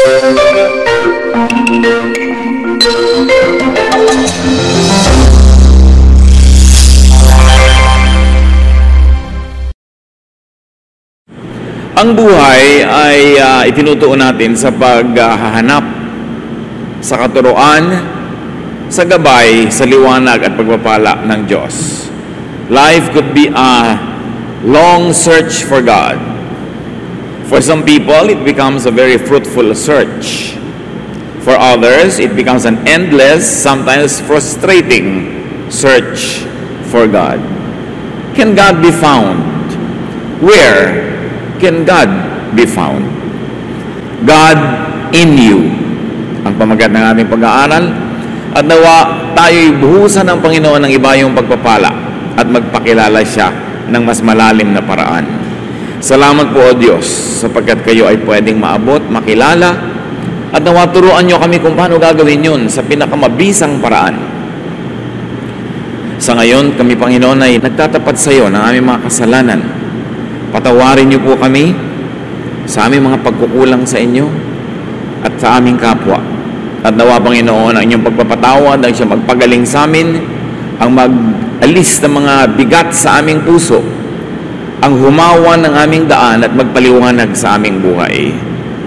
Ang buhay ay itinutuon natin sa paghahanap sa katuruan, sa gabay, sa liwanag at pagpapala ng Diyos. Life could be a long search for God. For some people, it becomes a very fruitful search. For others, it becomes an endless, sometimes frustrating search for God. Can God be found? Where can God be found? God in you. Ang pamagat ng ating pag-aaral. At nawa tayo'y buhusan ng Panginoon ng iba yung pagpapala at magpakilala siya ng mas malalim na paraan. Salamat po o Diyos sapagkat kayo ay pwedeng maabot, makilala at nawa turuan nyo kami kung paano gagawin yun sa pinakamabisang paraan. Sa ngayon, kami Panginoon ay nagtatapat sa iyo ng aming mga kasalanan. Patawarin niyo po kami sa aming mga pagkukulang sa inyo at sa aming kapwa. At nawa, Panginoon, ang inyong pagpapatawad, ang siyang magpagaling sa amin, ang mag-alis ng mga bigat sa aming puso, ang humawan ng aming daan at magpaliwanag sa aming buhay.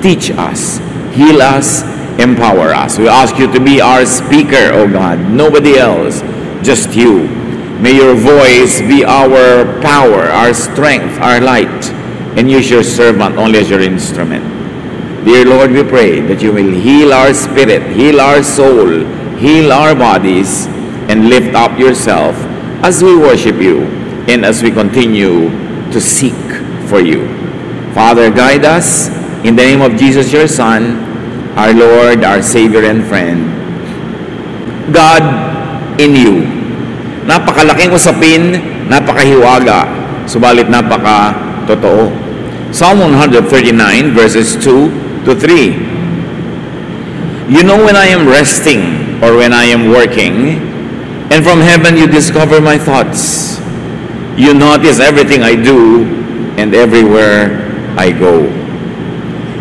Teach us, heal us, empower us. We ask you to be our speaker, O God. Nobody else, just you. May your voice be our power, our strength, our light, and use your servant only as your instrument. Dear Lord, we pray that you will heal our spirit, heal our soul, heal our bodies, and lift up yourself as we worship you and as we continue to seek for you. Father, guide us in the name of Jesus, your Son, our Lord, our Savior and friend. God in you. Napakalaking usapin, napakahiwaga, subalit napaka-totoo. Psalm 139 verses 2 to 3. You know when I am resting or when I am working, and from heaven you discover my thoughts. You notice everything I do and everywhere I go.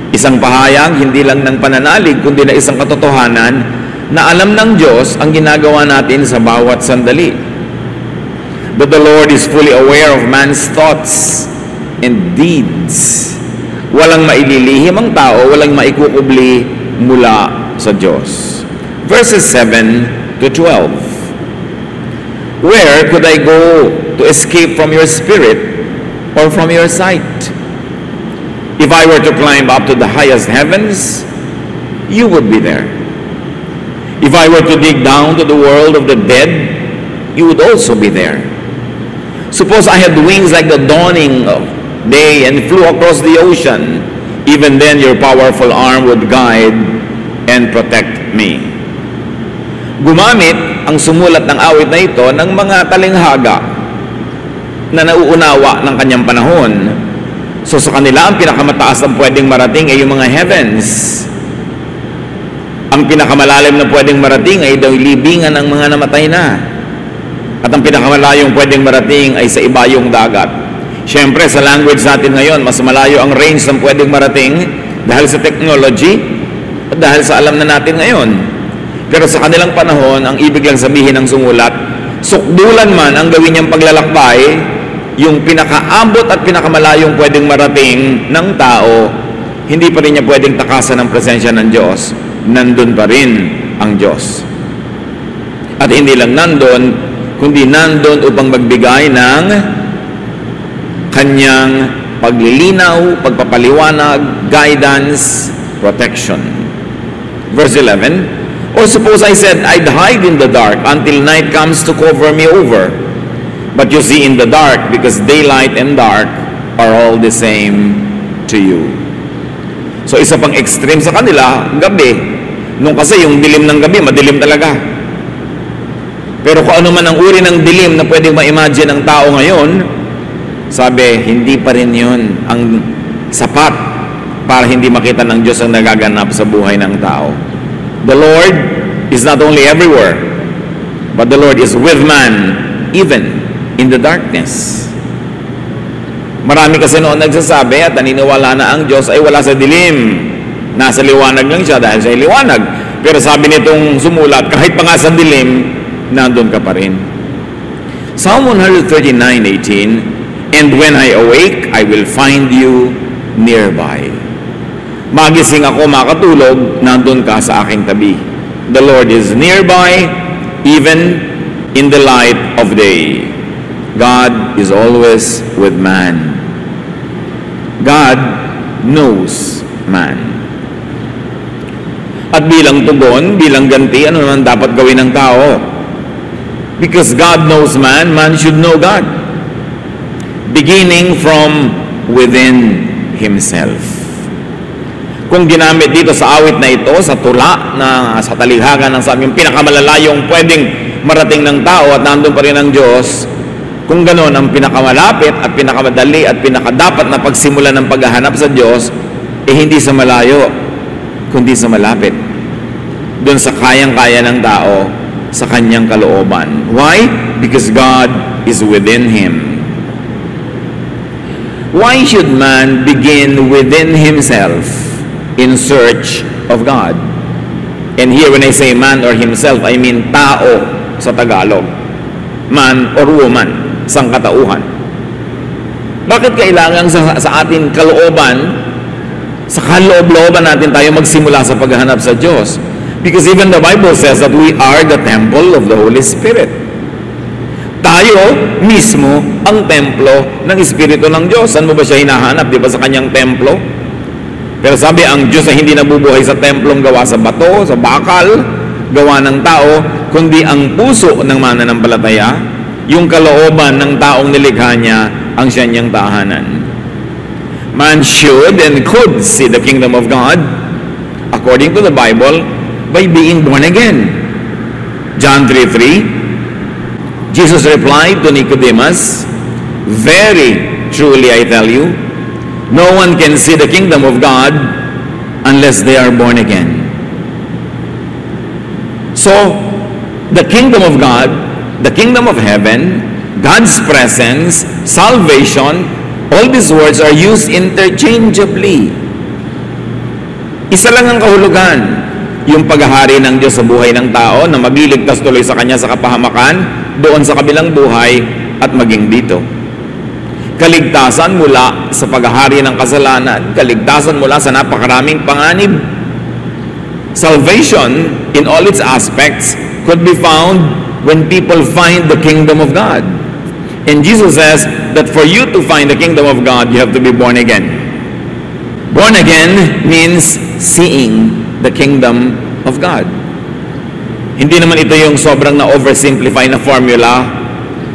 Isang pahayag, hindi lang ng pananalig, kundi na isang katotohanan na alam ng Diyos ang ginagawa natin sa bawat sandali. But the Lord is fully aware of man's thoughts and deeds. Walang maililihim ang tao, walang maikukubli mula sa Diyos. Verses 7 to 12. Where could I go to escape from your spirit or from your sight? If I were to climb up to the highest heavens, you would be there. If I were to dig down to the world of the dead, you would also be there. Suppose I had wings like the dawning of day and flew across the ocean. Even then your powerful arm would guide and protect me. Gumamit ang sumulat ng awit na ito ng mga talinghaga na nauunawa ng kanyang panahon. So sa kanila, ang pinakamataas na pwedeng marating ay yung mga heavens. Ang pinakamalalim na pwedeng marating ay daw libingan ng mga namatay na. At ang pinakamalayong pwedeng marating ay sa ibayong dagat. Siyempre, sa language natin ngayon, mas malayo ang range ng pwedeng marating dahil sa technology at dahil sa alam na natin ngayon. Pero sa kanilang panahon, ang ibig lang sabihin ng sumulat, sukdulan man ang gawin niyang paglalakbay, yung pinakaabot at pinakamalayong pwedeng marating ng tao, hindi pa rin niya pwedeng takasan ng presensya ng Diyos. Nandun pa rin ang Diyos. At hindi lang nandun, kundi nandun upang magbigay ng kanyang paglilinaw, pagpapaliwanag, guidance, protection. Verse 11, or suppose I said, I'd hide in the dark until night comes to cover me over. But you see in the dark, because daylight and dark are all the same to you. So isa pang extreme sa kanila, gabi. Nung kasi yung dilim ng gabi, madilim talaga. Pero kung ano man ang uri ng dilim na pwedeng ma-imagine ng tao ngayon, sabi, hindi pa rin yun ang sapat para hindi makita ng Diyos ang nagaganap sa buhay ng tao. The Lord is not only everywhere, but the Lord is with man, even in the darkness. Marami kasi noon nagsasabi at naniniwala na ang Diyos ay wala sa dilim. Nasa liwanag lang siya dahil siya ay liwanag. Pero sabi nitong sumulat, kahit pa nga sa dilim, nandun ka pa rin. Psalm 139:18, "And when I awake, I will find you nearby." Magising ako, makatulog, nandun ka sa aking tabi. The Lord is nearby, even in the light of day. God is always with man. God knows man. At bilang tugon, bilang ganti, ano naman dapat gawin ng tao? Because God knows man, man should know God. Beginning from within himself. Kung ginamit dito sa awit na ito, sa tula, na sa talighagan ng sabi, yung pinakamalalayong pwedeng marating ng tao at nandun pa rin ang Diyos, kung gano'n ang pinakamalapit at pinakamadali at pinakadapat na pagsimula ng paghahanap sa Diyos, hindi sa malayo, kundi sa malapit. Doon sa kayang-kaya ng tao, sa kanyang kalooban. Why? Because God is within him. Why should man begin within himself in search of God? And here when I say man or himself, I mean tao sa Tagalog. Man or woman, sangkatauhan. Bakit kailangan sa ating kalooban, sa kaloob-looban natin tayo magsimula sa paghahanap sa Diyos? Because even the Bible says that we are the temple of the Holy Spirit. Tayo mismo ang templo ng Espiritu ng Diyos. Saan mo ba siya hinahanap? Di ba sa kanyang templo? Pero sabi, ang Diyos ay hindi nabubuhay sa templong gawa sa bato, sa bakal, gawa ng tao, kundi ang puso ng mananampalataya, yung kalooban ng taong nilikha niya, ang siya niyang tahanan. Man should and could see the kingdom of God, according to the Bible, by being born again. John 3:3, Jesus replied to Nicodemus, "Very truly I tell you, no one can see the kingdom of God unless they are born again." So, the kingdom of God, the kingdom of heaven, God's presence, salvation, all these words are used interchangeably. Isa lang ang kahulugan, yung paghahari ng Diyos sa buhay ng tao na magliligtas tuloy sa Kanya sa kapahamakan, doon sa kabilang buhay at maging dito. Kaligtasan mula sa paghahari ng kasalanan, kaligtasan mula sa napakaraming panganib. Salvation in all its aspects could be found when people find the kingdom of God. And Jesus says that for you to find the kingdom of God, you have to be born again. Born again means seeing the kingdom of God. Hindi naman ito yung sobrang na-oversimplify na formula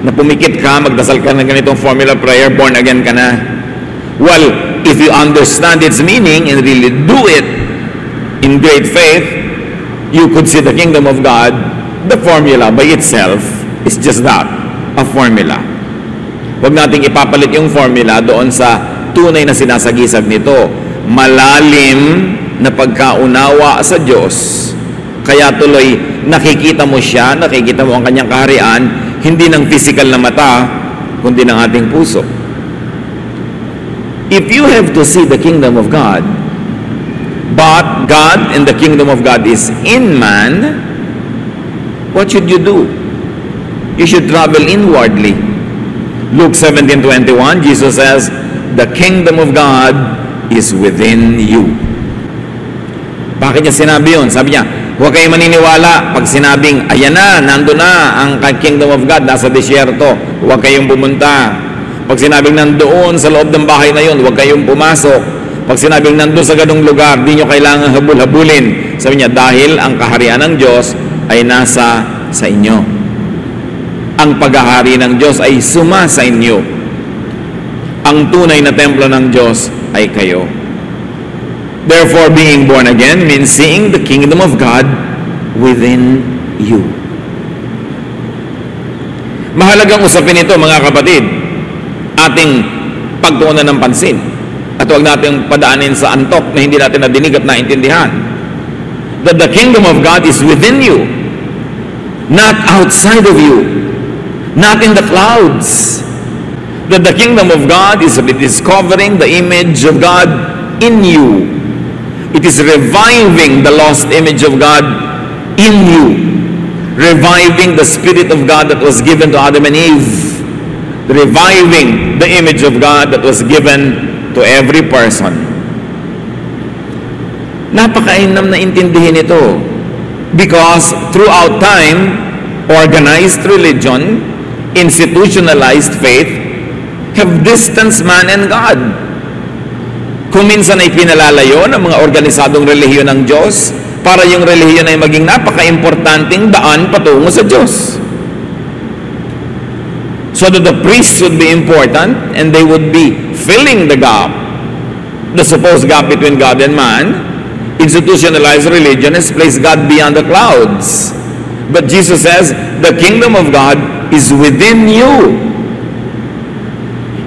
na pumikit ka, magdasal ka ng ganitong formula prayer, born again ka na. Well, if you understand its meaning and really do it in great faith, you could see the kingdom of God. The formula by itself is just that, a formula. Huwag nating ipapalit yung formula doon sa tunay na sinasagisag nito. Malalim na pagkaunawa sa Diyos. Kaya tuloy, nakikita mo siya, nakikita mo ang kanyang kaharian, hindi ng physical na mata, kundi ng ating puso. If you have to see the kingdom of God, but God and the kingdom of God is in man, what should you do? You should travel inwardly. Luke 17:21, Jesus says, "The kingdom of God is within you." Bakit niya sinabi yun? Sabi niya, huwag kayo maniniwala pag sinabing, ayan na, nando na ang kingdom of God, nasa disyerto, huwag kayong pumunta. Pag sinabing nandoon sa loob ng bahay na yun, huwag kayong pumasok. Pag sinabing nandoon sa ganung lugar, di nyo kailangan habul-habulin. Sabi niya, dahil ang kaharian ng Diyos ay nasa sa inyo. Ang paghahari ng Diyos ay suma sa inyo. Ang tunay na templo ng Diyos ay kayo. Therefore, being born again means seeing the kingdom of God within you. Mahalagang usapin ito, mga kapatid, ating pagtuunan ng pansin. At huwag natin padaanin sa antok na hindi natin nadinig at naintindihan. That the kingdom of God is within you, not outside of you, not in the clouds. That the kingdom of God is discovering the image of God in you. It is reviving the lost image of God in you. Reviving the Spirit of God that was given to Adam and Eve. Reviving the image of God that was given to every person. Napakainam na intindihin ito. Because throughout time, organized religion, institutionalized faith, have distanced man and God. Kung minsan ay pinalalayo ng mga organisadong relihiyon ng Diyos para yung relihiyon ay maging napaka-importanting daan patungo sa Diyos. So that the priests would be important and they would be filling the gap, the supposed gap between God and man. Institutionalized religion has placed God beyond the clouds. But Jesus says, the kingdom of God is within you.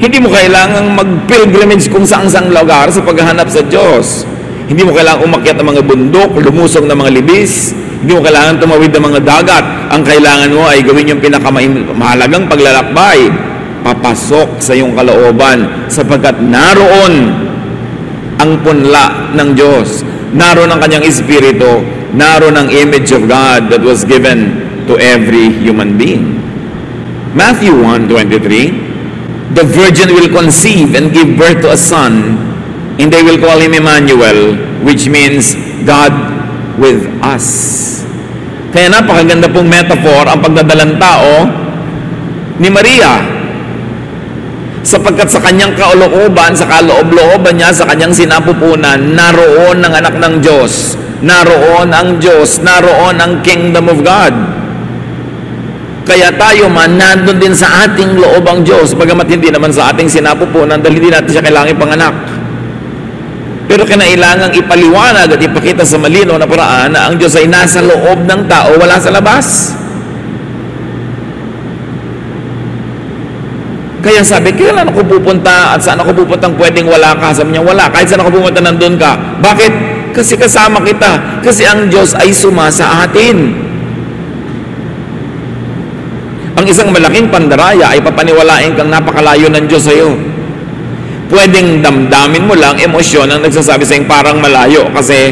Hindi mo kailangang mag-pilgrimage kung saang-saang lugar sa paghahanap sa Diyos. Hindi mo kailangang umakyat ng mga bundok, lumusong ng mga libis. Hindi mo kailangan tumawid ng mga dagat. Ang kailangan mo ay gawin yung pinakamahalagang paglalakbay. Papasok sa iyong kalooban sapagkat naroon ang punla ng Diyos. Naroon ang kanyang espiritu. Naroon ang image of God that was given to every human being. Matthew 1:23, the virgin will conceive and give birth to a son, and they will call him Emmanuel, which means God with us. Kaya napakaganda pong metaphor ang pagdadalang tao ni Maria. Sapagkat sa kanyang kalooban, sa kaloob-looban niya, sa kanyang sinapupunan, naroon ang anak ng Diyos. Naroon ang Diyos, naroon ang kingdom of God. Kaya tayo man, nandun din sa ating loob ang Diyos, bagamat hindi naman sa ating sinapupunan dahil hindi natin siya kailangan ipanganak. Pero kinailangang ipaliwanag at ipakita sa malinaw na paraan na ang Diyos ay nasa loob ng tao, wala sa labas. Kaya sabi, kailan ako pupunta at saan ako pupuntang pwedeng wala ka? Sabi niya, wala. Kahit saan ako pupunta, nandun ka. Bakit? Kasi kasama kita. Kasi ang Diyos ay sumasa atin. Ang isang malaking pandaraya ay papaniwalain kang napakalayo ng Diyos sa iyo. Pwedeng damdamin mo lang emosyon ang nagsasabi sa parang malayo kasi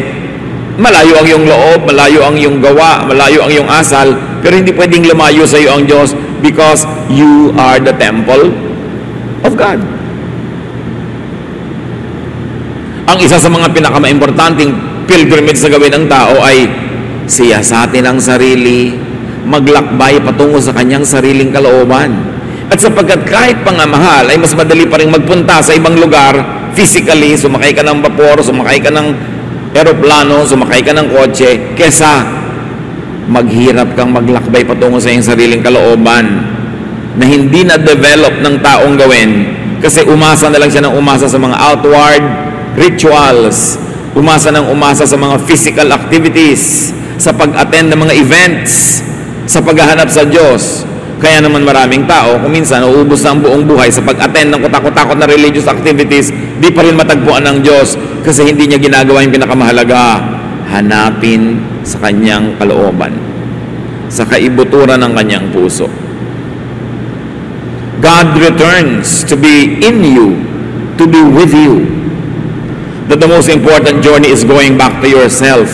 malayo ang iyong loob, malayo ang iyong gawa, malayo ang iyong asal, pero hindi pwedeng lumayo sa iyo ang Diyos because you are the temple of God. Ang isa sa mga pinakamaimportanteng pilgrimage sa gawin ng tao ay siyasatin ang sarili, maglakbay patungo sa kanyang sariling kalooban. At sapagkat kahit pangamahal ay mas madali pa rin magpunta sa ibang lugar physically, sumakay ka ng vapor, sumakay ka ng eroplano, sumakay ka ng kotse, kesa maghirap kang maglakbay patungo sa iyong sariling kalooban na hindi na-develop ng taong gawin kasi umasa na lang siya ng umasa sa mga outward rituals, umasa ng umasa sa mga physical activities, sa pag-attend ng mga events, sa paghahanap sa Diyos. Kaya naman maraming tao, kung minsan uubos na ang buong buhay sa pag-attend ng kutakot-takot na religious activities, di pa rin matagpuan ng Diyos kasi hindi niya ginagawa yung pinakamahalaga, hanapin sa kanyang kalooban, sa kaibuturan ng kanyang puso. God returns to be in you, to be with you. That the most important journey is going back to yourself,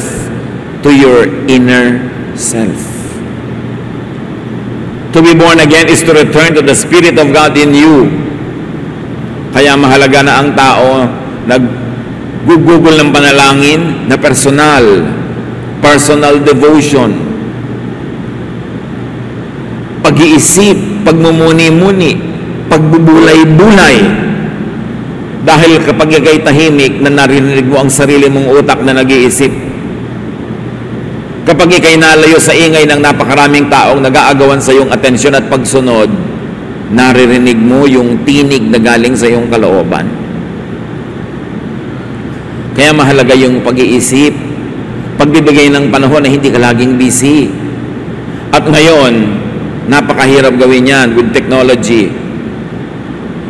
to your inner self. To be born again is to return to the Spirit of God in you. Kaya mahalaga na ang tao nag-google ng panalangin na personal devotion, pag-iisip, pagmumuni-muni, pagbubulay-bulay. Dahil kapag ikay tahimik na narinig mo ang sarili mong utak na nag-iisip, kapag ikay nalayo sa ingay ng napakaraming taong nag-aagawan sa iyong atensyon at pagsunod, naririnig mo yung tinig na galing sa iyong kalooban. Kaya mahalaga yung pag-iisip, pagbibigay ng panahon na hindi ka laging busy. At ngayon, napakahirap gawin yan with technology.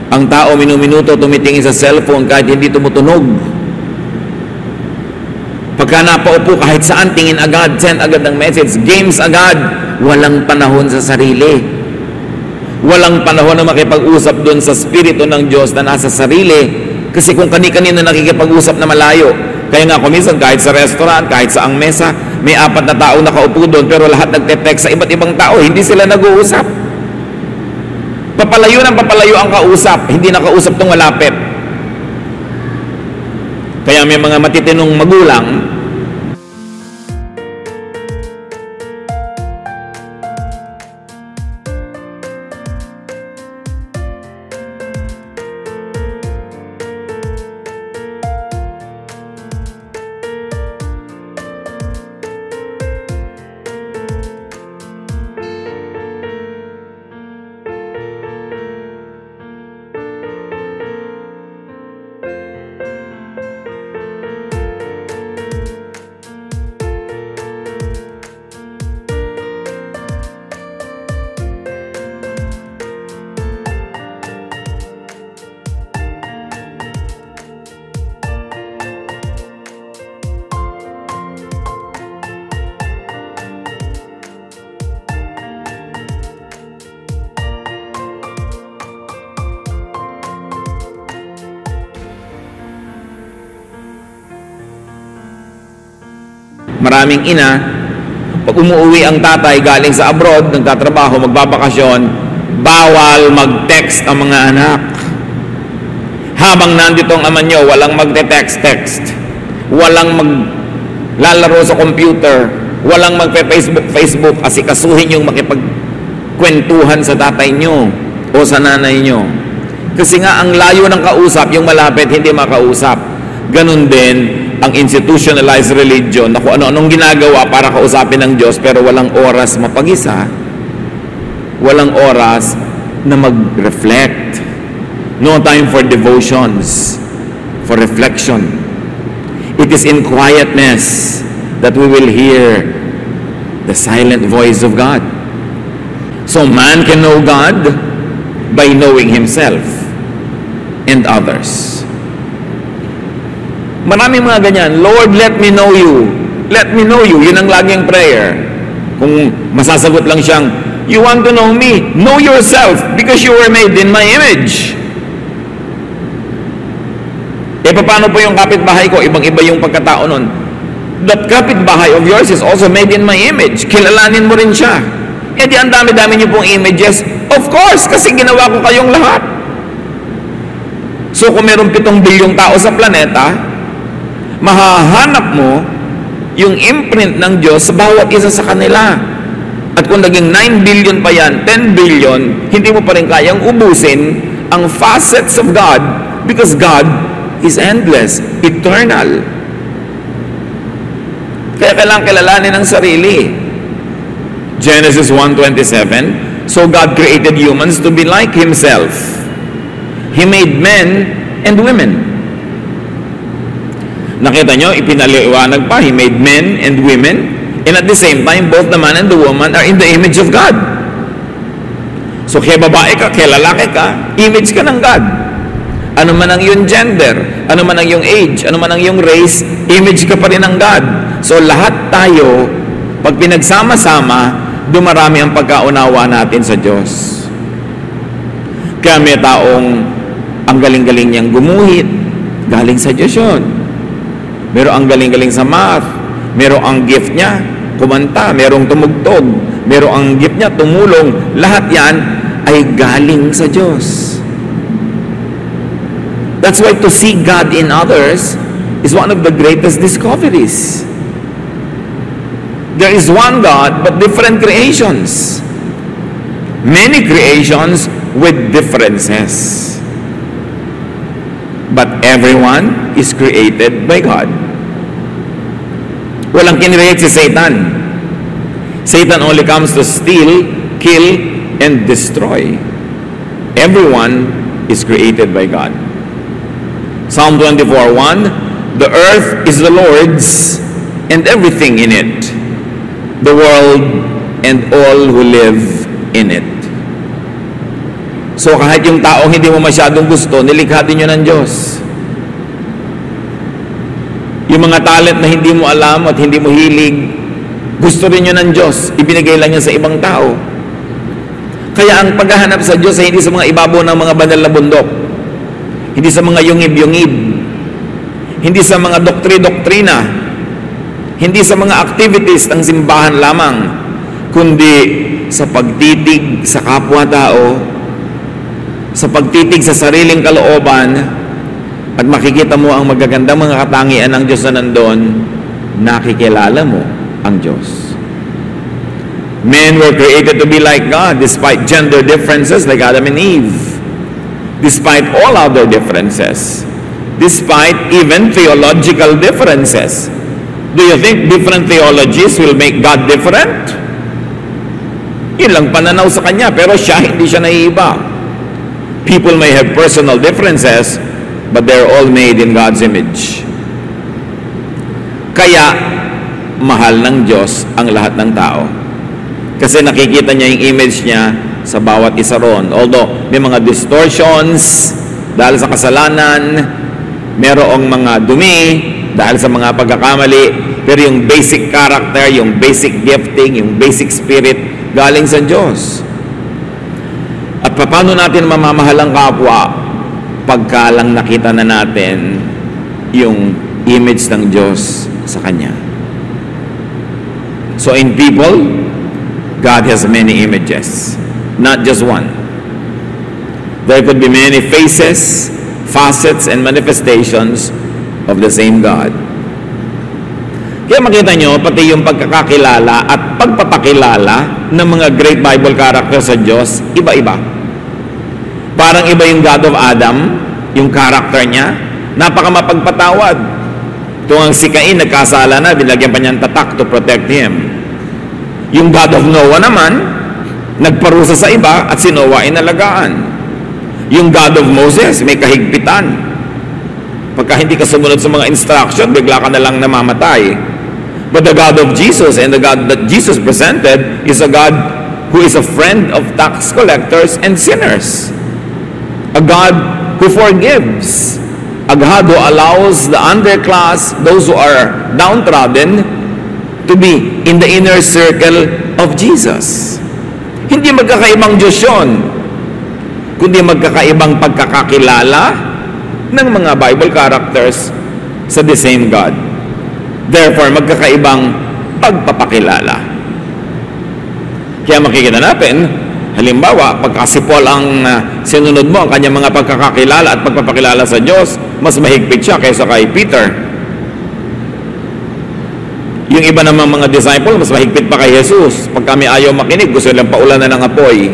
Ang tao minuminuto tumitingin sa cellphone kahit hindi tumutunog. Pagka napaupo kahit saan, tingin agad, send agad ng message, games agad, walang panahon sa sarili. Walang panahon na makipag-usap doon sa Espiritu ng Diyos na nasa sarili. Kasi kung kani-kanino nakikipag-usap na malayo, Kaya nga kuminsan kahit sa restaurant, kahit sa ang mesa, may 4 na taong nakaupo doon pero lahat nagte-text sa iba't ibang tao, hindi sila nag-uusap. Papalayo ng papalayo ang kausap, hindi nakausap tong malapit. Kaya may mga matitinong magulang, maraming ina, pag umuwi ang tatay galing sa abroad, nagtatrabaho, magbabakasyon, bawal mag-text ang mga anak. Habang nandito ang ama nyo, walang magte-text-text, walang maglalaro sa computer, walang magpe-Facebook, asikasuhin yung makipagkwentuhan sa tatay nyo o sa nanay nyo. Kasi nga, ang layo ng kausap, yung malapit, hindi makausap. Ganun din, ang institutionalized religion na kung ano-anong ginagawa para kausapin ng Diyos pero walang oras mapag-isa, walang oras na mag-reflect, no time for devotions, for reflection. It is in quietness that we will hear the silent voice of God. So man can know God by knowing himself and others. Maraming mga ganyan, Lord, let me know you. Let me know you. Yun ang laging prayer. Kung masasagot lang siyang, you want to know me? Know yourself because you were made in my image. Paano po yung kapitbahay ko? Ibang-iba yung pagkatao nun. That kapitbahay of yours is also made in my image. Kilalanin mo rin siya. Di ang dami-dami niyo pong images. Of course, kasi ginawa ko kayong lahat. So kung meron 7 bilyong tao sa planeta, mahahanap mo yung imprint ng Diyos sa bawat isa sa kanila. At kung naging 9 billion pa yan, 10 billion, hindi mo pa rin kayang ubusin ang facets of God because God is endless, eternal. Kaya kailangan kilalanin ang sarili. Genesis 1:27, so God created humans to be like Himself. He made men and women. Nakita nyo, ipinaliwanag pa, He made men and women, and at the same time, both the man and the woman are in the image of God. So, kaya babae ka, kaya lalaki ka, image ka ng God. Ano man ang iyong gender, ano man ang iyong age, ano man ang iyong race, image ka pa rin ng God. So, lahat tayo, pag pinagsama-sama, dumarami ang pagkaunawa natin sa Diyos. Kaya may taong ang galing-galing niyang gumuhit, galing sa Diyos yun. Meron ang galing-galing sa math, meron ang gift niya, kumanta, merong tumugtog, meron ang gift niya, tumulong. Lahat yan ay galing sa Diyos. That's why to see God in others is one of the greatest discoveries. There is one God, but different creations. Many creations with differences. But everyone is created by God. Walang kinreate si Satan. Satan only comes to steal, kill, and destroy. Everyone is created by God. Psalm 24:1, the earth is the Lord's and everything in it, the world and all who live in it. So kahit yung taong hindi mo masyadong gusto, nilikha din yun ng Diyos. Yung mga talent na hindi mo alam at hindi mo hilig, gusto rin yun ng Diyos. Ibinigay lang niya sa ibang tao. Kaya ang paghahanap sa Diyos ay hindi sa mga ibabaw ng mga banal na bundok. Hindi sa mga yungib-yungib. hindi sa mga doktrina, hindi sa mga activities ng simbahan lamang, kundi sa pagtitig sa kapwa-tao, sa pagtitig sa sariling kalooban, at makikita mo ang magagandang mga katangian ng Diyos na nandun, nakikilala mo ang Diyos. Men were created to be like God despite gender differences like Adam and Eve, despite all other differences, despite even theological differences. Do you think different theologies will make God different? Yun lang pananaw sa Kanya, pero hindi siya naiiba. People may have personal differences, but they're all made in God's image. Kaya, mahal ng Diyos ang lahat ng tao. Kasi nakikita niya yung image niya sa bawat isa ron. Although, may mga distortions dahil sa kasalanan, merong mga dumi dahil sa mga pagkakamali, pero yung basic character, yung basic gifting, yung basic spirit, galing sa Diyos. At paano natin mamamahal ang kapwa pagka lang nakita na natin yung image ng Diyos sa Kanya. So in people, God has many images, not just one. There could be many faces, facets, and manifestations of the same God. Kaya makita nyo, pati yung pagkakakilala at pagpapakilala ng mga great Bible characters sa Diyos, iba-iba. Parang iba yung God of Adam, yung character niya, napakamapagpatawad. Kung ang si Cain nagkasala na, binagyan pa niyang tatak to protect him. Yung God of Noah naman, nagparusa sa iba at si Noah inalagaan. Yung God of Moses, may kahigpitan. Pagka hindi ka sumunod sa mga instruction, bigla ka na lang namamatay. But the God of Jesus and the God that Jesus presented is a God who is a friend of tax collectors and sinners. A God who forgives. A God who allows the underclass, those who are downtrodden, to be in the inner circle of Jesus. Hindi magkakaibang Diyos yun, kundi magkakaibang pagkakakilala ng mga Bible characters sa the same God. Therefore, magkakaibang pagpapakilala. Kaya makikita natin, halimbawa, pagka si Paul ang sinunod mo, ang kanyang mga pagkakakilala at pagpapakilala sa Diyos, mas mahigpit siya kaysa kay Peter. Yung iba namang mga disciple, mas mahigpit pa kay Jesus. Pag kami ayaw makinig, gusto nilang paulanan ng apoy.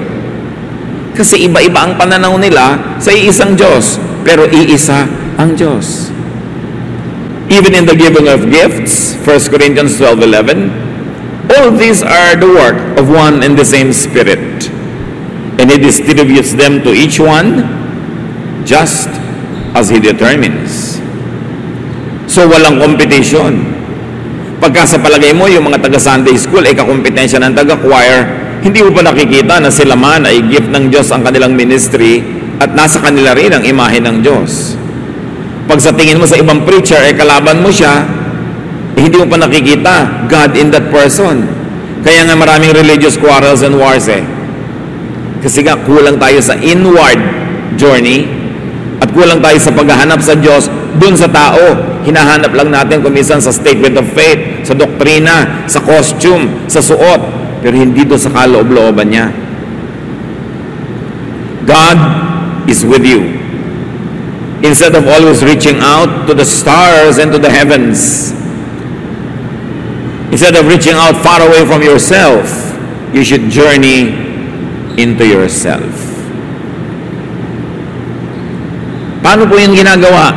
Kasi iba-iba ang pananaw nila sa iisang Diyos, pero iisa ang Diyos. Even in the giving of gifts, 1 Corinthians 12:11, all these are the work of one and the same Spirit, and He distributes them to each one just as He determines. So walang competition. Pagka sa palagay mo, yung mga taga-Sunday school ay kakompetensya ng taga-choir, hindi mo pa nakikita na sila man ay gift ng Diyos ang kanilang ministry at nasa kanila rin ang imahe ng Diyos. Pag sa tingin mo sa ibang preacher ay kalaban mo siya, hindi mo pa nakikita God in that person. Kaya nga maraming religious quarrels and wars Kasi nga kulang tayo sa inward journey at kulang tayo sa paghahanap sa Diyos dun sa tao. Hinahanap lang natin kuminsan sa statement of faith, sa doktrina, sa costume, sa suot, pero hindi doon sa kaloob-looban niya. God is with you. Instead of always reaching out to the stars and to the heavens, instead of reaching out far away from yourself, you should journey into yourself. Paano po yung ginagawa?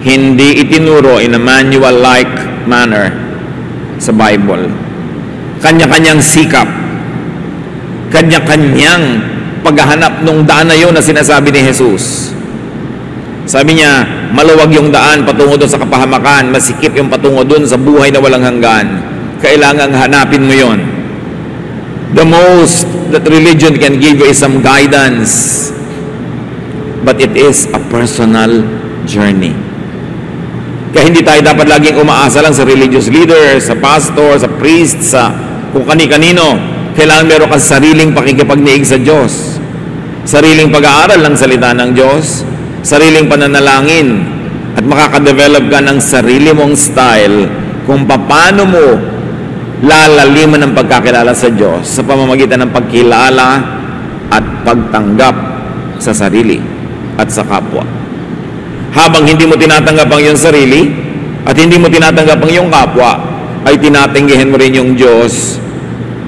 Hindi itinuro in a manual-like manner sa Bible. Kanya-kanyang sikap, kanya-kanyang paghahanap ng daan na yun na sinasabi ni Jesus. Sabi niya, maluwag yung daan patungo doon sa kapahamakan, masikip yung patungo doon sa buhay na walang hanggan. Kailangang hanapin mo yon. The most that religion can give you is some guidance, but it is a personal journey. Kaya hindi tayo dapat laging umaasa lang sa religious leader, sa pastor, sa priest, sa kung kani-kanino. Kailangan meron kang sariling pakikipagniig sa Diyos, sariling pag-aaral ng salita ng Diyos, sariling pananalangin, At makakadevelop ka ng sarili mong style kung paano mo lalaliman ng pagkakilala sa Diyos sa pamamagitan ng pagkilala at pagtanggap sa sarili at sa kapwa. Habang hindi mo tinatanggap ang iyong sarili at hindi mo tinatanggap ang iyong kapwa, ay tinatinggihin mo rin yung Diyos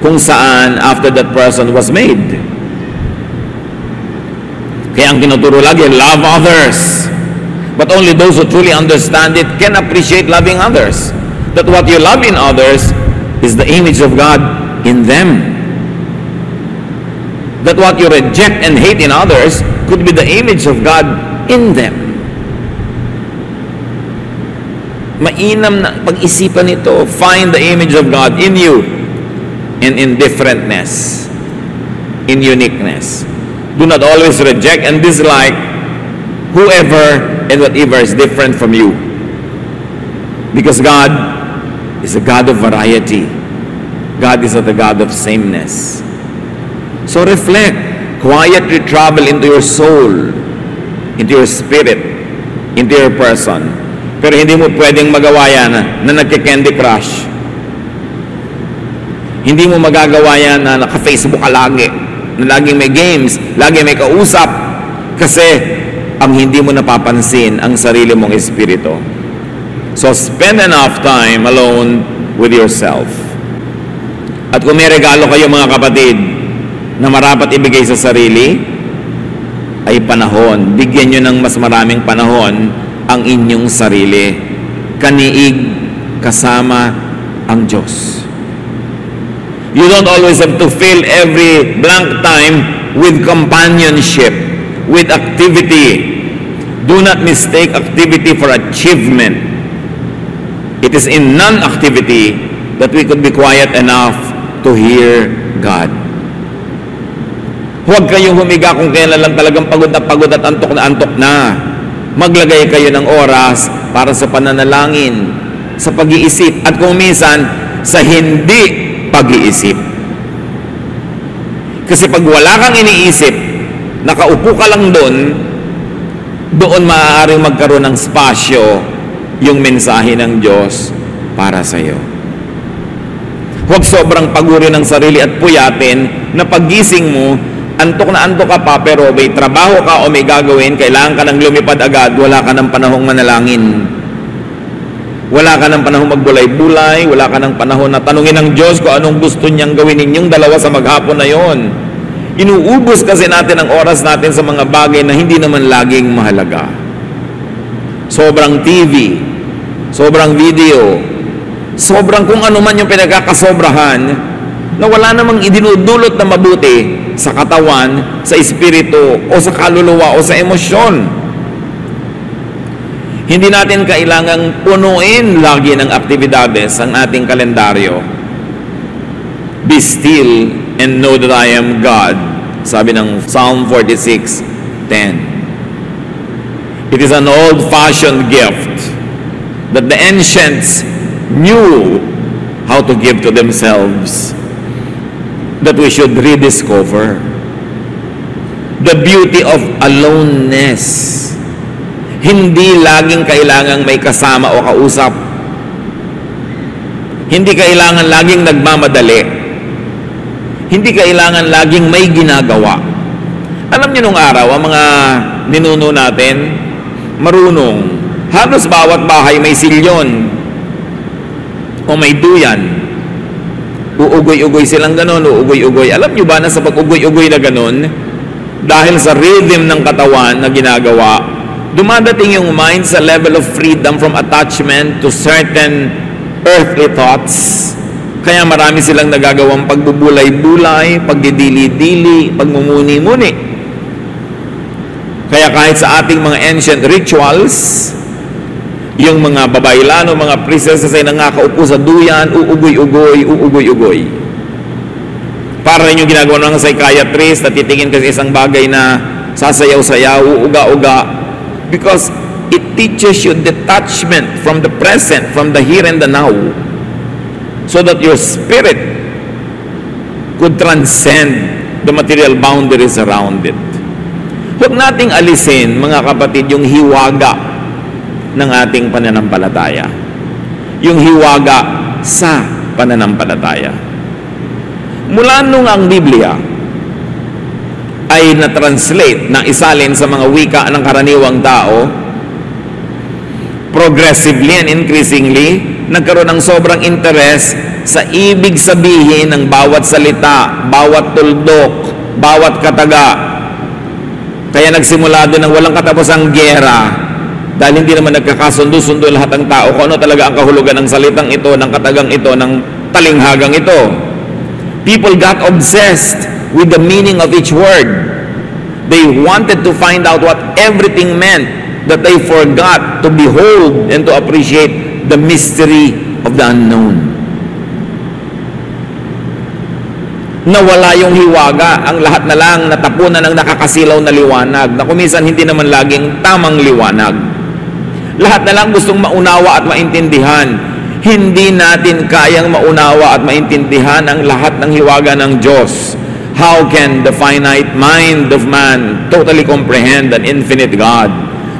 kung saan after that person was made. Kaya ang tinuturo lagi, love others. But only those who truly understand it can appreciate loving others. That what you love in others is the image of God in them. That what you reject and hate in others could be the image of God in them. Mainam na pag-isipan ito. Find the image of God in you, in indifferentness, in uniqueness. Do not always reject and dislike whoever and whatever is different from you. Because God is a God of variety. God is not a God of sameness. So reflect. Quietly travel into your soul, into your spirit, into your person. Pero hindi mo pwedeng magawa yan na nagka-Candy Crush. Hindi mo magagawa yan na naka-Facebook ka lagi, na laging may games, laging may kausap. Kasi ang hindi mo napapansin ang sarili mong espiritu. So spend enough time alone with yourself. At kung may regalo kayo mga kapatid na marapat ibigay sa sarili, ay panahon. Bigyan nyo ng mas maraming panahon ang inyong sarili. Kaniig kasama ang Diyos. You don't always have to fill every blank time with companionship, with activity. Do not mistake activity for achievement. It is in non-activity that we could be quiet enough to hear God. Huwag kayong humiga kung kailan lang talagang pagod at antok na. Maglagay kayo ng oras para sa pananalangin, sa pag-iisip, at kung minsan, sa hindi pag-iisip. Kasi pag wala kang iniisip, nakaupo ka lang doon maaaring magkaroon ng spasyo yung mensahe ng Diyos para sa iyo. Huwag sobrang paguri ng sarili at puyatin na paggising mo, antok na antok ka pa, pero may trabaho ka o may gagawin, kailangan ka ng lumipad agad, wala ka ng panahong manalangin. Wala ka ng panahong magbulay-bulay, wala ka ng panahon na tanungin ng Diyos kung anong gusto niyang gawin ninyong dalawa sa maghapon na yon. Inuubos kasi natin ang oras natin sa mga bagay na hindi naman laging mahalaga. Sobrang TV, sobrang video, sobrang kung ano man yung pinagkakasobrahan, na wala namang idinudulot na mabuti sa katawan, sa espiritu, o sa kaluluwa, o sa emosyon. Hindi natin kailangang punuin lagi ng aktibidades ang ating kalendaryo. Be still and know that I am God. Sabi ng Psalm 46:10. It is an old-fashioned gift that the ancients knew how to give to themselves, that we should rediscover the beauty of aloneness. Hindi laging kailangang may kasama o kausap. Hindi kailangan laging nagmamadali. Hindi kailangan laging may ginagawa. Alam niyo nung araw, ang mga ninuno natin, marunong. Halos bawat bahay may silyon o may duyan. Uugoy-ugoy silang ganon, uugoy-ugoy. Alam niyo ba na sa pag-ugoy-ugoy na ganon, dahil sa rhythm ng katawan na ginagawa, dumadating yung mind sa level of freedom from attachment to certain earthly thoughts. Kaya marami silang nagagawang pagbubulay-bulay, pagdidili-dili, pagmumuni-muni. Kaya kahit sa ating mga ancient rituals, yung mga babaylano, mga princesses ay nangakaupo sa duyan, uugoy-ugoy, uugoy-ugoy. Para rin yung ginagawa ng psychiatrist na titingin kasi isang bagay na sasayaw-sayaw, uuga-uga, because it teaches you detachment from the present, from the here and the now, so that your spirit could transcend the material boundaries around it. Huwag nating alisin, mga kapatid, yung hiwaga ng ating pananampalataya. Yung hiwaga sa pananampalataya. Mula nung ang Biblia ay na-translate, na isalin sa mga wika ng karaniwang tao, progressively and increasingly, nagkaroon ng sobrang interes sa ibig sabihin ng bawat salita, bawat tuldok, bawat kataga. Kaya nagsimula doon ng walang katapusang giyera dahil hindi naman nagkakasundo-sundo lahat ng tao kung ano talaga ang kahulugan ng salitang ito, ng katagang ito, ng talinghagang ito. People got obsessed with the meaning of each word. They wanted to find out what everything meant, that they forgot to behold and to appreciate the mystery of the unknown. Nawala yung hiwaga, ang lahat na lang natapunan ng nakakasilaw na liwanag, na kuminsan hindi naman laging tamang liwanag. Lahat na lang gustong maunawa at maintindihan. Hindi natin kayang maunawa at maintindihan ang lahat ng hiwaga ng Diyos. How can the finite mind of man totally comprehend an infinite God?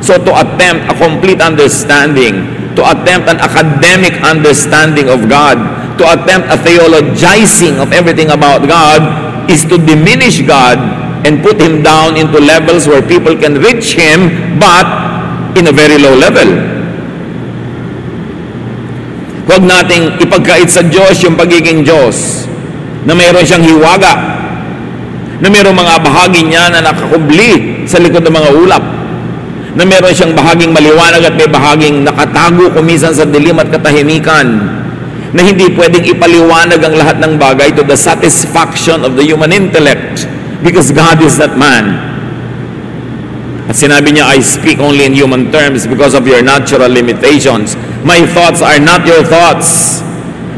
So to attempt a complete understanding, to attempt an academic understanding of God, to attempt a theologizing of everything about God, is to diminish God and put Him down into levels where people can reach Him, but in a very low level. Huwag nating ipagkait sa Diyos yung pagiging Diyos, na mayroon siyang hiwaga, na mayroong mga bahagi niya na nakakubli sa likod ng mga ulap, na mayroon siyang bahaging maliwanag at may bahaging nakatago kumisan sa dilim at katahimikan, na hindi pwedeng ipaliwanag ang lahat ng bagay to the satisfaction of the human intellect, because God is not man. At sinabi niya, I speak only in human terms because of your natural limitations. My thoughts are not your thoughts.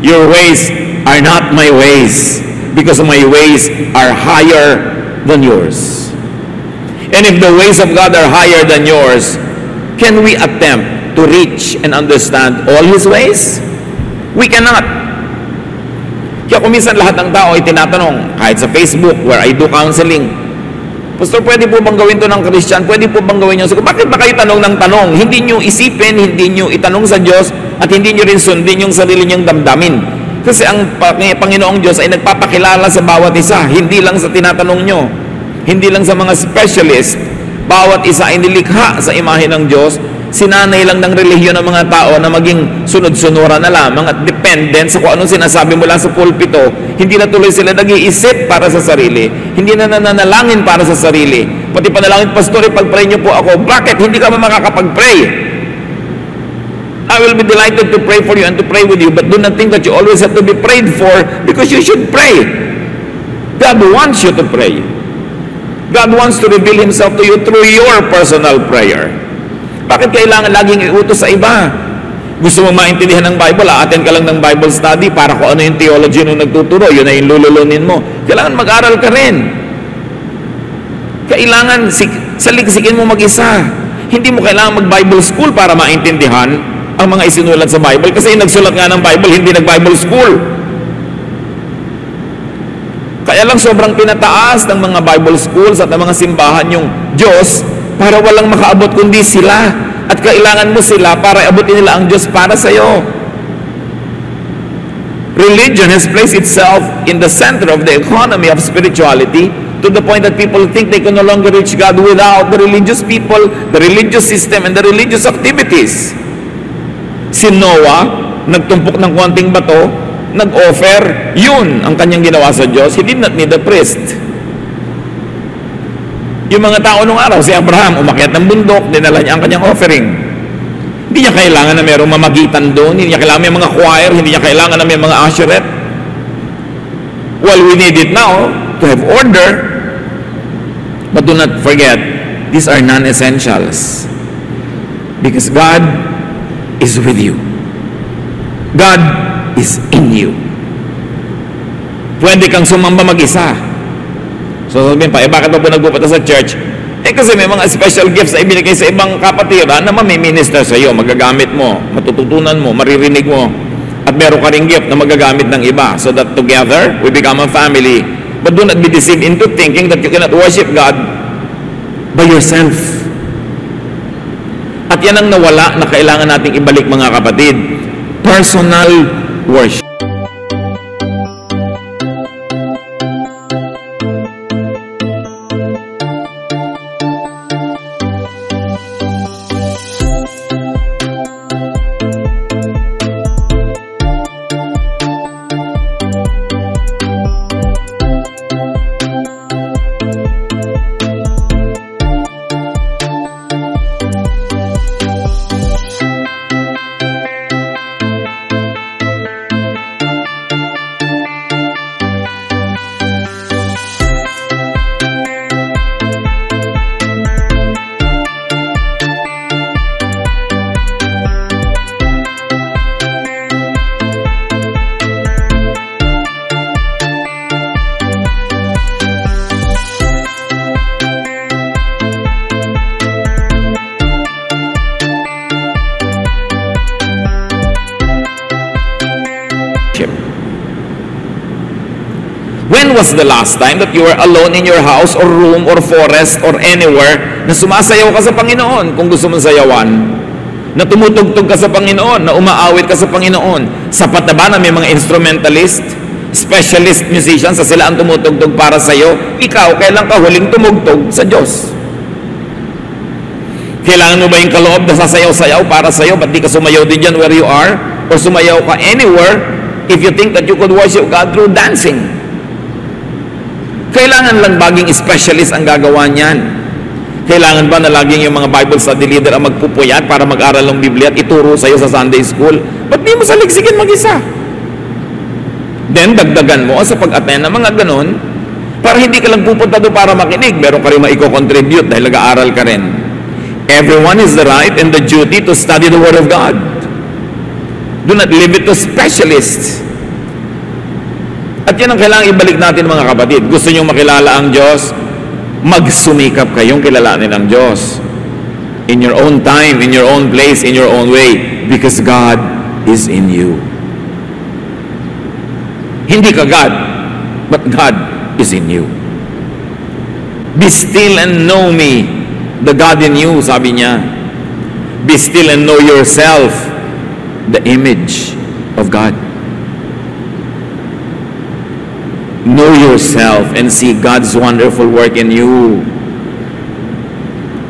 Your ways are not my ways, because my ways are higher than yours. And if the ways of God are higher than yours, can we attempt to reach and understand all His ways? We cannot. Kaya kuminsan lahat ng tao ay tinatanong, kahit sa Facebook where I do counseling, Pastor, pwede po bang gawin to ng Christian? Pwede po bang gawin nyo? So, bakit ba kayo tanong ng tanong? Hindi nyo isipin, hindi nyo itanong sa Diyos, at hindi nyo rin sundin yung sarili nyong damdamin. Kasi ang Panginoong Diyos ay nagpapakilala sa bawat isa, hindi lang sa tinatanong nyo, hindi lang sa mga specialist. Bawat isa ay nilikha sa imahe ng Diyos. Sinanay lang ng relihiyon ng mga tao na maging sunod-sunuran na lamang at dependent sa kung anong sinasabi mula sa pulpito. Hindi na tuloy sila nag-iisip para sa sarili. Hindi na nananalangin para sa sarili. Pati panalangin, Pastor, ipag-pray niyo po ako. Bakit? Hindi ka ba makakapag-pray? I will be delighted to pray for you and to pray with you, but do not think that you always have to be prayed for, because you should pray. God wants you to pray. God wants to reveal Himself to you through your personal prayer. Bakit kailangan laging iutos sa iba? Gusto mong maintindihan ng Bible, attend ka lang ng Bible study para kung ano yung theology nung nagtuturo, yun na yung lululunin mo. Kailangan mag-aral ka rin. Kailangan saliksikin mo mag-isa. Hindi mo kailangan mag-Bible school para maintindihan ang mga isinulat sa Bible, kasi yung nagsulat nga ng Bible, hindi nag-Bible school. Kaya lang sobrang pinataas ng mga Bible schools at ng mga simbahan yung Diyos, para walang makaabot kundi sila, at kailangan mo sila para abutin nila ang Diyos para sa iyo. Religion has placed itself in the center of the economy of spirituality, to the point that people think they can no longer reach God without the religious people, the religious system, and the religious activities. Si Noah, nagtumpok ng konting bato, nag-offer, yun ang kanyang ginawa sa Diyos. He did not need a priest. Yung mga tao nung araw, si Abraham, umakyat ng bundok, dinala niya ang kanyang offering. Hindi niya kailangan na mayroong mamagitan doon, hindi niya kailangan may mga choir, hindi niya kailangan na may mga usherette. Well, we need it now to have order, but do not forget, these are non-essentials. Because God is with you. God is in you. Pwede kang sumamba mag-isa. So sabihin pa, bakit po nagpupunta sa church? Kasi may mga special gifts na ibinigay sa ibang kapatiran na mamiminister sa iyo, magagamit mo, matututunan mo, maririnig mo, at meron ka ring gift na magagamit ng iba, so that together we become a family. But do not be deceived into thinking that you cannot worship God by yourself. At yan ang nawala na kailangan nating ibalik, mga kapatid. Personal worship. When was the last time that you were alone in your house or room or forest or anywhere na sumasayaw ka sa Panginoon kung gusto mong sayawan? Na tumutugtog ka sa Panginoon, na umaawit ka sa Panginoon? Sapat na ba na may mga instrumentalist, specialist musicians na sila ang tumutugtog para sa'yo? Ikaw, kailan ka huling tumugtog sa Diyos? Kailangan mo ba yung kaloob na sasayaw-sayaw para sa'yo? Ba't di ka sumayaw din dyan where you are? Or sumayaw ka anywhere if you think that you could worship God through dancing? Kailangan lang baging specialist ang gagawa niyan? Kailangan ba na laging yung mga Bible study leader ang magpupuyat para mag-aral ng Biblia at ituro sa'yo sa Sunday school? Ba't di mo saligsigin mag-isa? Then, dagdagan mo sa pag-attend ng mga ganon para hindi ka lang pupunta doon para makinig. Meron ka rin maiko-contribute dahil nag-aaral ka rin. Everyone is the right and the duty to study the Word of God. Do not leave it to specialists. At yan ang kailangan ibalik natin, mga kapatid. Gusto nyo makilala ang Diyos? Magsumikap kayong kilalanin ang Diyos. In your own time, in your own place, in your own way. Because God is in you. Hindi ka God, but God is in you. Be still and know me, the God in you, sabi niya. Be still and know yourself, the image of God. Know yourself and see God's wonderful work in you.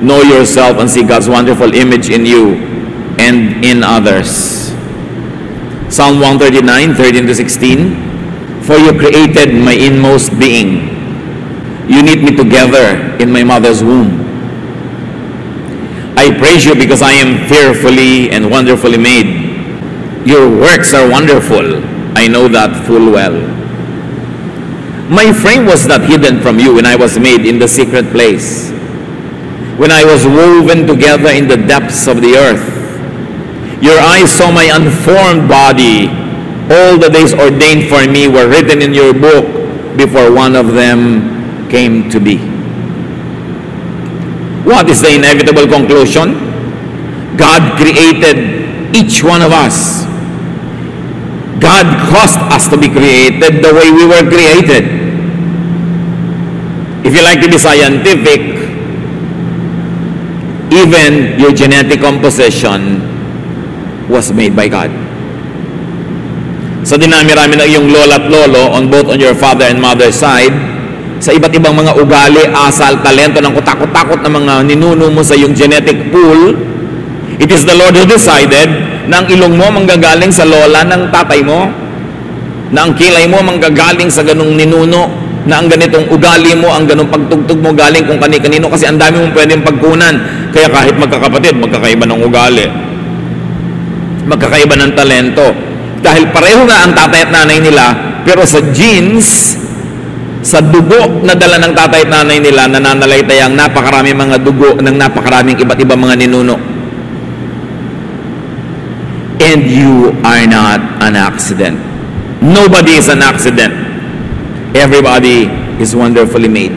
Know yourself and see God's wonderful image in you and in others. Psalm 139, 13-16. For you created my inmost being. You knit me together in my mother's womb. I praise you because I am fearfully and wonderfully made. Your works are wonderful. I know that full well. My frame was not hidden from you when I was made in the secret place, when I was woven together in the depths of the earth. Your eyes saw my unformed body. All the days ordained for me were written in your book before one of them came to be. What is the inevitable conclusion? God created each one of us. God caused us to be created the way we were created. If you like to be scientific, even your genetic composition was made by God. Sa dinami-rami ng iyong lola at lolo on both on your father and mother's side, sa iba't ibang mga ugali, asal, talento ng kutakot-takot na mga ninuno mo sa iyong genetic pool, it is the Lord who decided na ang ilong mo manggagaling sa lola ng tatay mo, na ang kilay mo manggagaling sa ganung ninuno, na ang ganitong ugali mo, ang ganung pagtugtog mo galing kung kani-kanino, kasi ang dami mong pwedeng pagkunan. Kaya kahit magkakapatid, magkakaiba ng ugali, magkakaiba ng talento. Dahil pareho nga ang tatay at nanay nila, pero sa genes, sa dugo na dala ng tatay at nanay nila, nananalaytay ang napakaraming mga dugo ng napakaraming iba't ibang mga ninuno. And you are not an accident. Nobody is an accident. Everybody is wonderfully made.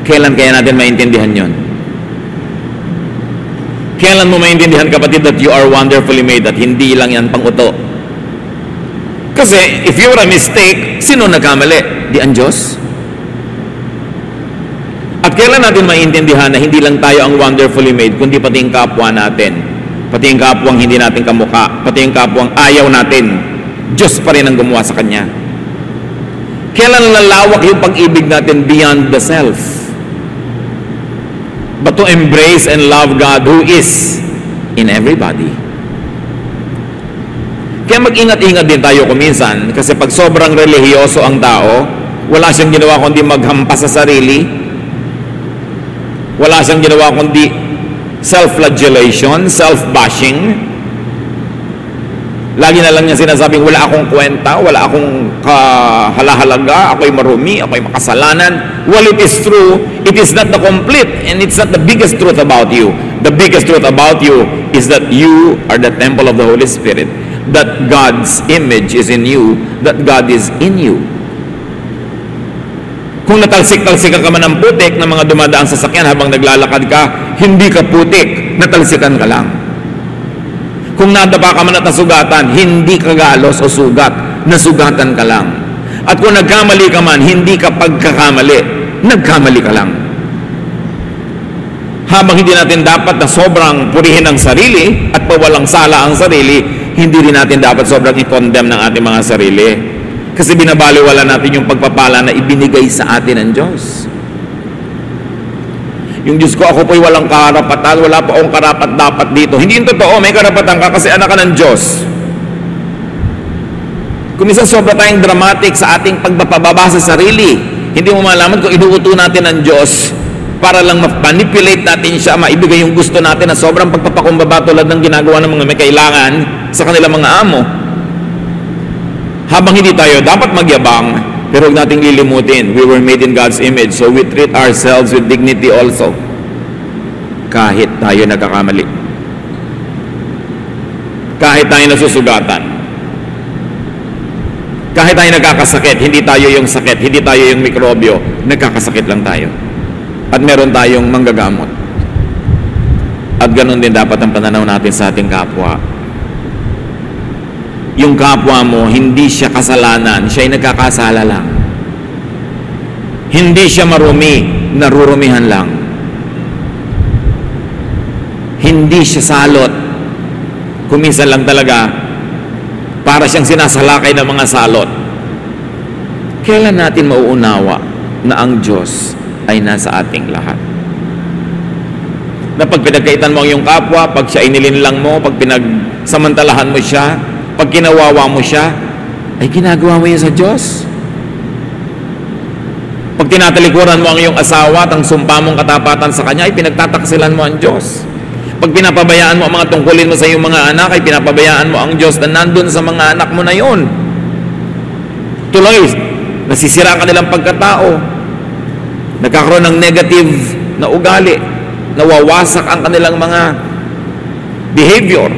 Kailan kaya natin maintindihan yon? Kailan mo maintindihan, kapatid, that you are wonderfully made, at hindi lang yan pang-uto? Kasi if you were a mistake, sino nagkamali? Di ang Diyos? At kailan natin maintindihan na hindi lang tayo ang wonderfully made, kundi pati ang kapwa natin? pati yung kapwang hindi natin kamukha, pati yung kapwang ayaw natin, Diyos pa rin ang gumawa sa Kanya. Kailan lalawak yung pag-ibig natin beyond the self? But to embrace and love God who is in everybody. Kaya mag-ingat-ingat din tayo kuminsan, kasi pag sobrang relihiyoso ang tao, wala siyang ginawa kundi maghampas sa sarili, wala siyang ginawa kundi self-flagellation, self-bashing. Lagi na lang niya sinasabing, wala akong kwenta, wala akong kahalahalaga, ako'y marumi, ako'y makasalanan. Well, it is true, it is not the complete, and it's not the biggest truth about you. The biggest truth about you is that you are the temple of the Holy Spirit, that God's image is in you, that God is in you. Kung natalsik-talsikan ka man ng putik ng mga dumadaang sasakyan habang naglalakad ka, hindi ka putik, natalsikan ka lang. Kung nadapa ka man at nasugatan, hindi ka galos o sugat, nasugatan ka lang. At kung nagkamali ka man, hindi ka pagkakamali, nagkamali ka lang. Habang hindi natin dapat na sobrang purihin ang sarili at pawalang sala ang sarili, hindi rin natin dapat sobrang i-condemn ng ating mga sarili. Kasi binabaliwala natin yung pagpapala na ibinigay sa atin ng Diyos. Yung Diyos ko, ako po'y walang karapatan, wala pa akong karapat-dapat dito. Hindi yung totoo, may karapatan ka kasi anak ka ng Diyos. Kung minsan sobra tayong dramatic sa ating pagpapababa sa sarili, hindi mo malaman kung inuuto natin ng Diyos para lang manipulate natin siya, maibigay yung gusto natin na sobrang pagpapakumbaba tulad ng ginagawa ng mga may kailangan sa kanilang mga amo. Habang hindi tayo dapat magyabang, pero huwag nating lilimutin, we were made in God's image, so we treat ourselves with dignity also. Kahit tayo nagkakamali. Kahit tayo nasusugatan. Kahit tayo nagkakasakit, hindi tayo yung sakit, hindi tayo yung mikrobyo, nagkakasakit lang tayo. At meron tayong manggagamot. At ganun din dapat ang pananaw natin sa ating kapwa. Yung kapwa mo, hindi siya kasalanan, siya ay nagkakasala lang. Hindi siya marumi, narurumihan lang. Hindi siya salot. Kuminsan lang talaga, para siyang sinasalakay ng mga salot. Kailan natin mauunawa na ang Diyos ay nasa ating lahat? Na pag pinagkaitan mo ang iyong kapwa, pag siya inilinlang mo, pag pinagsamantalahan mo siya, pag kinawawa mo siya, ay ginagawa mo yun sa Diyos. Pag tinatalikuran mo ang iyong asawa at ang sumpa mong katapatan sa kanya, ay pinagtataksilan mo ang Diyos. Pag pinapabayaan mo ang mga tungkulin mo sa iyong mga anak, ay pinapabayaan mo ang Diyos na nandun sa mga anak mo na yun. Tuloy, nasisira ka nilang pagkatao, nagkakaroon ng negative na ugali, nawawasak ang kanilang mga behavior,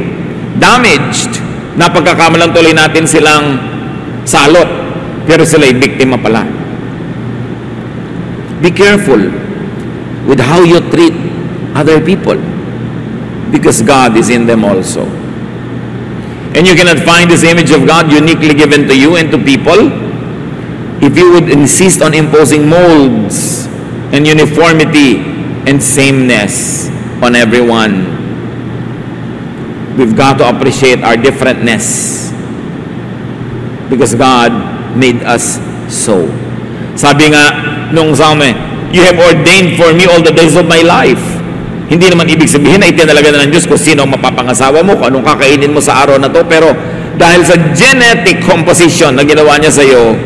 damaged. Napagkakamalang tuloy natin silang salot, pero sila'y biktima pala. Be careful with how you treat other people, because God is in them also. And you cannot find this image of God uniquely given to you and to people if you would insist on imposing molds and uniformity and sameness on everyone. We've got to appreciate our differentness because God made us so. Sabi nga nung Psalm, you have ordained for me all the days of my life. Hindi naman ibig sabihin na itinalaga na ng Diyos kung sino ang mapapangasawa mo, kung anong kakainin mo sa araw na to, pero dahil sa genetic composition na ginawa niya sa iyo,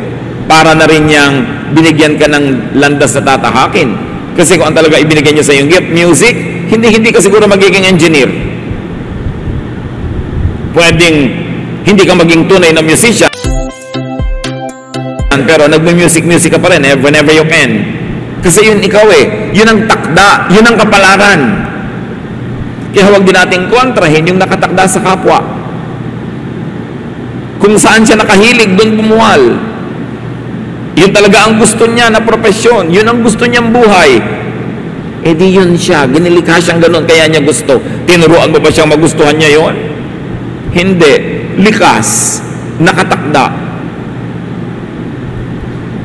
para na rin niyang binigyan ka ng landas na tatahakin. Kasi kung ang talaga ibinigyan niya sa iyong gift, music, hindi ka siguro magiging engineer. Pwedeng hindi ka maging tunay na musician, pero nagme-music ka pa rin whenever you can. Kasi yun ikaw yun ang takda, yun ang kapalaran. Kaya huwag din nating kontrahin yung nakatakda sa kapwa. Kung saan siya nakahilig, doon bumuwal. Yun talaga ang gusto niya na propesyon, yun ang gusto niyang buhay. Di yun siya, ginilikha siyang ganun, kaya niya gusto. Tinuruan mo ba siyang magustuhan niya yun? Hindi. Likas. Nakatakda.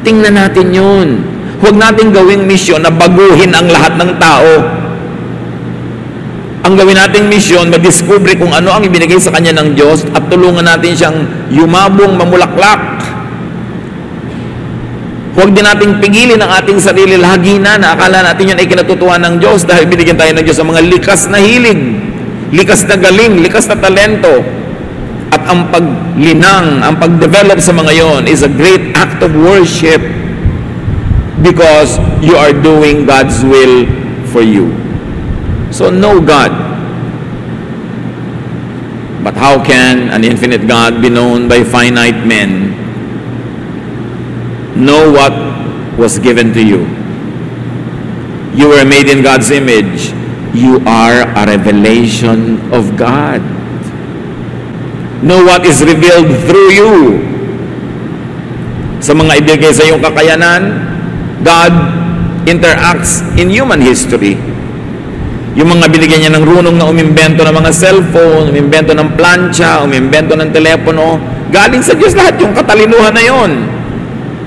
Tingnan natin yun. Huwag natin gawing misyon na baguhin ang lahat ng tao. Ang gawin nating misyon, madiskubre kung ano ang ibinigay sa kanya ng Diyos at tulungan natin siyang yumabong, mamulaklak. Huwag din nating pigilin ang ating sarili lagi na akala natin yun ay kinatutuwa ng Diyos dahil binigyan tayo ng Diyos sa mga likas na hilig, likas na galing, likas na talento. At ang paglinang, ang pagdevelop sa mga yon is a great act of worship because you are doing God's will for you. So know God. But how can an infinite God be known by finite men? Know what was given to you. You were made in God's image. You are a revelation of God. Know what is revealed through you. Sa mga ibigay sa iyong kakayanan, God interacts in human history. Yung mga binigyan niya ng runong na umimbento ng mga cellphone, umimbento ng plancha, umimbento ng telepono, galing sa Diyos lahat yung katalinuhan na yon.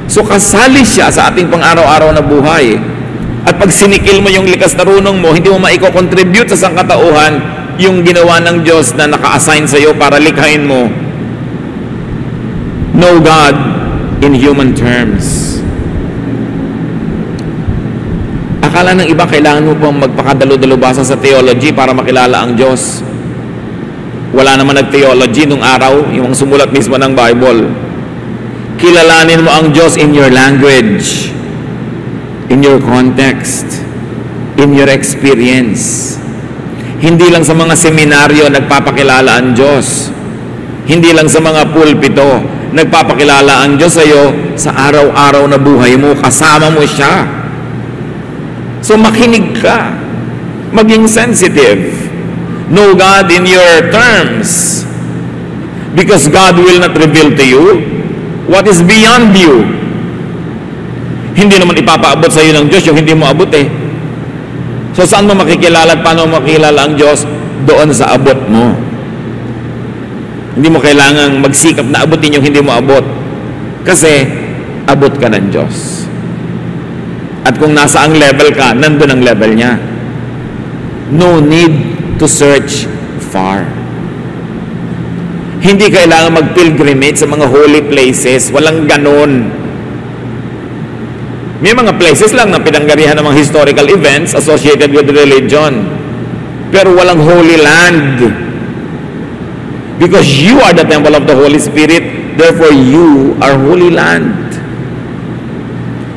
So kasali siya sa ating pang-araw-araw na buhay. At pag sinikil mo yung likas na runong mo, hindi mo maiko-contribute sa sangkatauhan yung ginawa ng Diyos na naka-assign sa iyo para likhain mo. Know God in human terms. Akala ng iba, kailangan mo pang magpakadalo-dalubasa sa theology para makilala ang Diyos. Wala naman nag-theology nung araw, yung sumulat mismo ng Bible. Kilalanin mo ang Diyos in your language, in your context, in your experience. Hindi lang sa mga seminaryo nagpapakilala ang Diyos. Hindi lang sa mga pulpito nagpapakilala ang Diyos sa iyo. Sa araw-araw na buhay mo, kasama mo siya. So makinig ka. Maging sensitive. Know God in your terms. Because God will not reveal to you what is beyond you. Hindi naman ipapaabot sa iyo ng Diyos yung hindi mo abot eh. So saan mo makikilala at paano mo makikilala ang Diyos? Doon sa abot mo. Hindi mo kailangang magsikap na abutin yung hindi mo abot. Kasi abot ka ng Diyos. At kung nasa ang level ka, nandun ang level niya. No need to search far. Hindi kailangan mag-pilgrimage sa mga holy places. Walang ganon. May mga places lang na pinanggarihan ng mga historical events associated with religion. Pero walang holy land. Because you are the temple of the Holy Spirit, therefore you are holy land.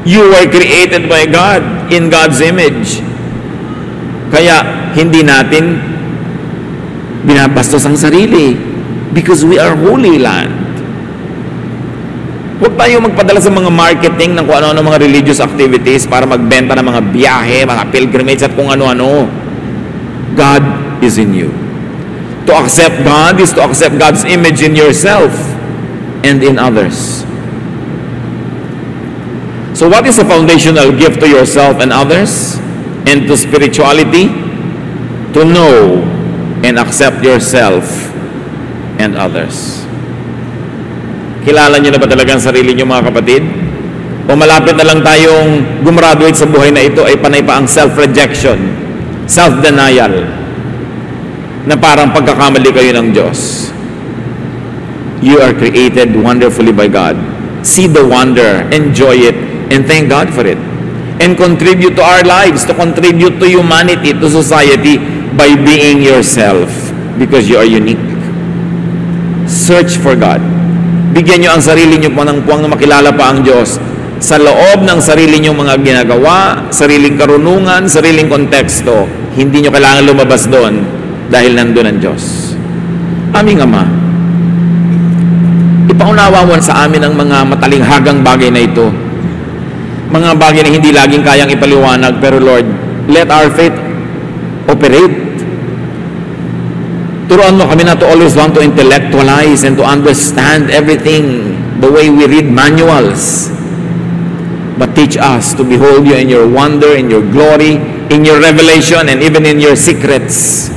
You were created by God in God's image. Kaya hindi natin binabastos ang sarili because we are holy land. Huwag tayo magpadala sa mga marketing ng kung ano-ano mga religious activities para magbenta ng mga biyahe, mga pilgrimage at kung ano-ano. God is in you. To accept God is to accept God's image in yourself and in others. So what is a foundational gift to yourself and others and to spirituality? To know and accept yourself and others. Kilala niyo na ba talaga ang sarili niyo, mga kapatid? O malapit na lang tayong gumraduate sa buhay na ito ay panay pa ang self-rejection, self-denial, na parang pagkakamali kayo ng Diyos. You are created wonderfully by God. See the wonder, enjoy it, and thank God for it. And contribute to our lives, to contribute to humanity, to society, by being yourself, because you are unique. Search for God. Bigyan nyo ang sarili nyo ng puwang na makilala pa ang Diyos sa loob ng sarili nyo mga ginagawa, sariling karunungan, sariling konteksto. Hindi nyo kailangan lumabas doon dahil nandun ang Diyos. Aming Ama, ipaunawa mo sa amin ang mga matalinghagang bagay na ito. Mga bagay na hindi laging kayang ipaliwanag, pero Lord, let our faith operate. Turuan mo kami na to always want to intellectualize and to understand everything the way we read manuals. But teach us to behold you in your wonder, in your glory, in your revelation, and even in your secrets.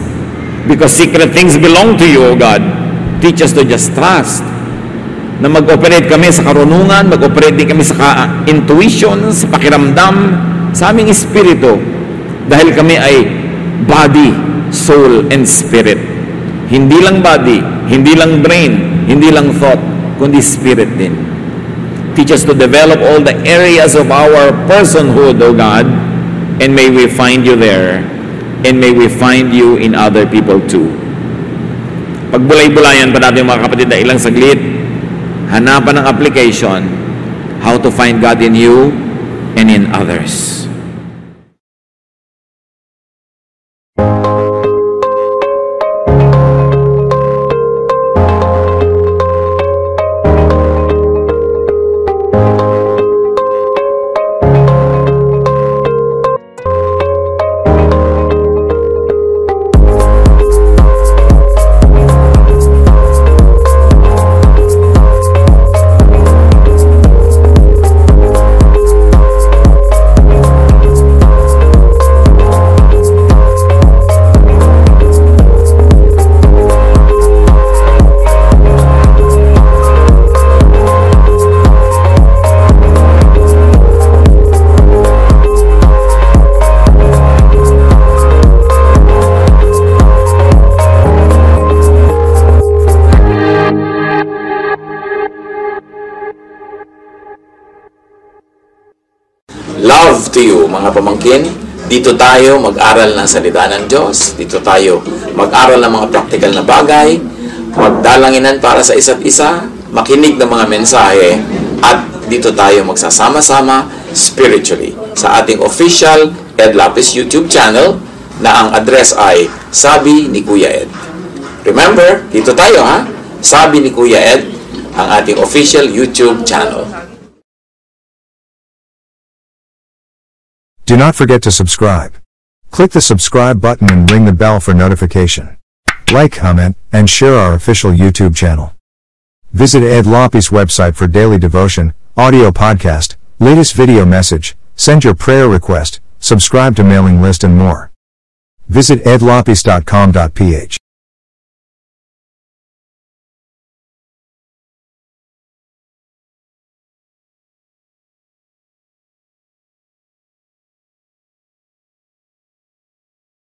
Because secret things belong to you, O God. Teach us to just trust. Na mag-operate kami sa karunungan, mag-operate din kami sa intuition, sa pakiramdam, sa aming espiritu. Dahil kami ay body, soul, and spirit. Hindi lang body, hindi lang brain, hindi lang thought, kundi spirit din. Teach us to develop all the areas of our personhood, O God, and may we find you there, and may we find you in other people too. Pagbulay-bulayan pa natin mga kapatid na ilang saglit, hanapan ng application, how to find God in you and in others. Love to you, mga pamangkin. Dito tayo mag-aral ng salita ng Diyos. Dito tayo mag-aral ng mga practical na bagay, magdalanginan para sa isa't isa, makinig ng mga mensahe, at dito tayo magsasama-sama spiritually sa ating official Ed Lapis YouTube channel na ang address ay Sabi ni Kuya Ed. Remember, dito tayo ha, Sabi ni Kuya Ed, ang ating official YouTube channel. Do not forget to subscribe. Click the subscribe button and ring the bell for notification. Like, comment, and share our official YouTube channel. Visit Ed Lapis website for daily devotion, audio podcast, latest video message, send your prayer request, subscribe to mailing list and more. Visit edlapis.com.ph.